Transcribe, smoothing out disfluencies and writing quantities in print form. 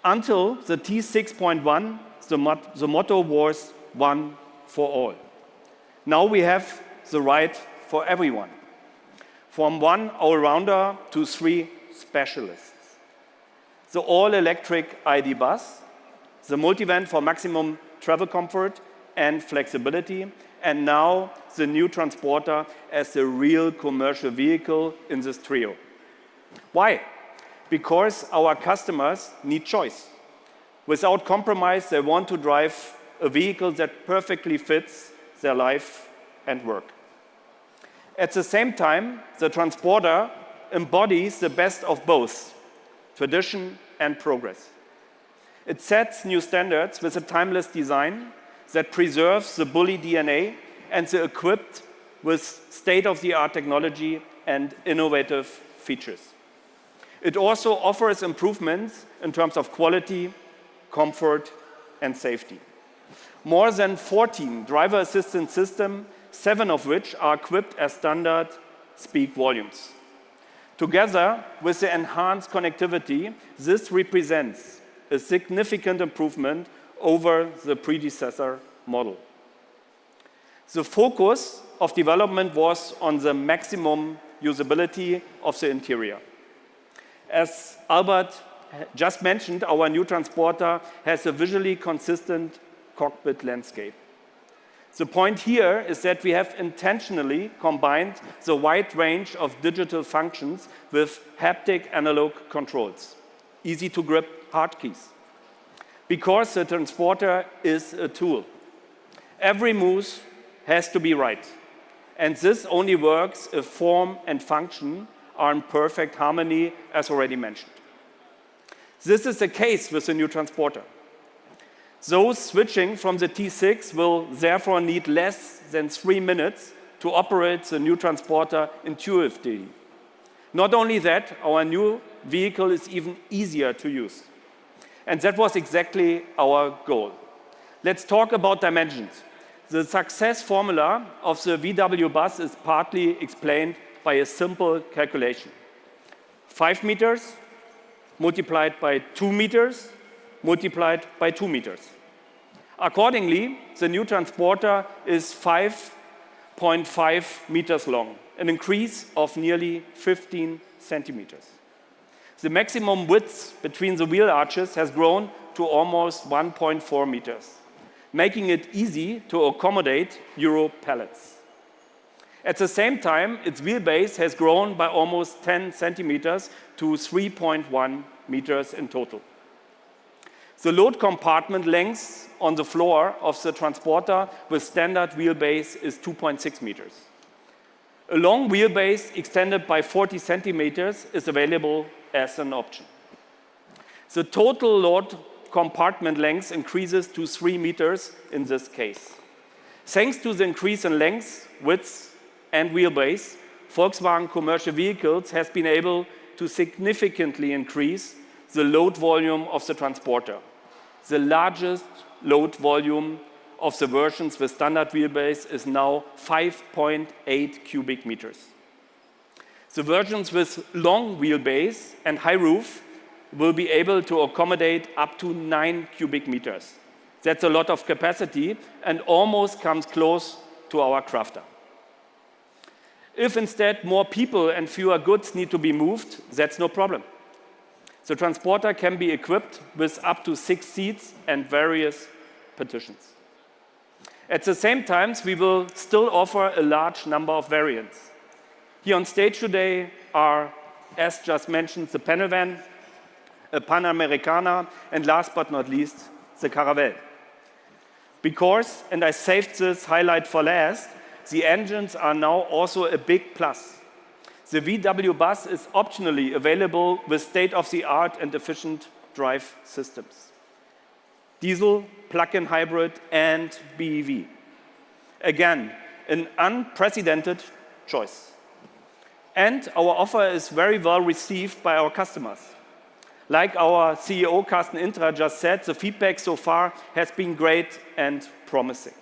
Until the T6.1, the motto was one for all. Now we have the right for everyone, from one all-rounder to 3 specialists. The all-electric ID bus, the multivan for maximum travel comfort and flexibility, and now the new transporter as a real commercial vehicle in this trio. Why? Because our customers need choice. Without compromise, they want to drive a vehicle that perfectly fits their life and work. At the same time, the transporter embodies the best of both tradition and progress. It sets new standards with a timeless design that preserves the bully DNA and is equipped with state-of-the-art technology and innovative features. It also offers improvements in terms of quality, comfort, and safety. More than 14 driver assistance systems, 7 of which are equipped as standard speak volumes. Together with the enhanced connectivity, this represents a significant improvement over the predecessor model. The focus of development was on the maximum usability of the interior. As Albert just mentioned, our new transporter has a visually consistent cockpit landscape. The point here is that we have intentionally combined the wide range of digital functions with haptic analog controls, easy to grip hard keys. Because the transporter is a tool, every move has to be right. And this only works if form and function are in perfect harmony, as already mentioned. This is the case with the new transporter. Those switching from the T6 will therefore need less than 3 minutes to operate the new transporter intuitively. Not only that, our new vehicle is even easier to use. And that was exactly our goal. Let's talk about dimensions. The success formula of the VW bus is partly explained by a simple calculation. 5 meters multiplied by 2 meters multiplied by 2 meters. Accordingly, the new transporter is 5.5 meters long, an increase of nearly 15 centimeters. The maximum width between the wheel arches has grown to almost 1.4 meters, making it easy to accommodate Euro pallets. At the same time, its wheelbase has grown by almost 10 centimeters to 3.1 meters in total. The load compartment length on the floor of the transporter with standard wheelbase is 2.6 meters. A long wheelbase extended by 40 centimeters is available as an option. The total load compartment length increases to 3 meters in this case. Thanks to the increase in length, width, and wheelbase, Volkswagen Commercial Vehicles has been able to significantly increase the load volume of the transporter. The largest load volume of the versions with standard wheelbase is now 5.8 cubic meters. The versions with long wheelbase and high roof will be able to accommodate up to 9 cubic meters. That's a lot of capacity and almost comes close to our crafter. If instead more people and fewer goods need to be moved, that's no problem. The transporter can be equipped with up to 6 seats and various partitions. At the same time, we will still offer a large number of variants. Here on stage today are, as just mentioned, the panel van, a PanAmericana, and last but not least, the Caravelle. Because, and I saved this highlight for last, the engines are now also a big plus. The VW bus is optionally available with state-of-the-art and efficient drive systems. Diesel, plug-in hybrid, and BEV. Again, an unprecedented choice. And our offer is very well received by our customers. Like our CEO, Carsten Intra, just said, the feedback so far has been great and promising.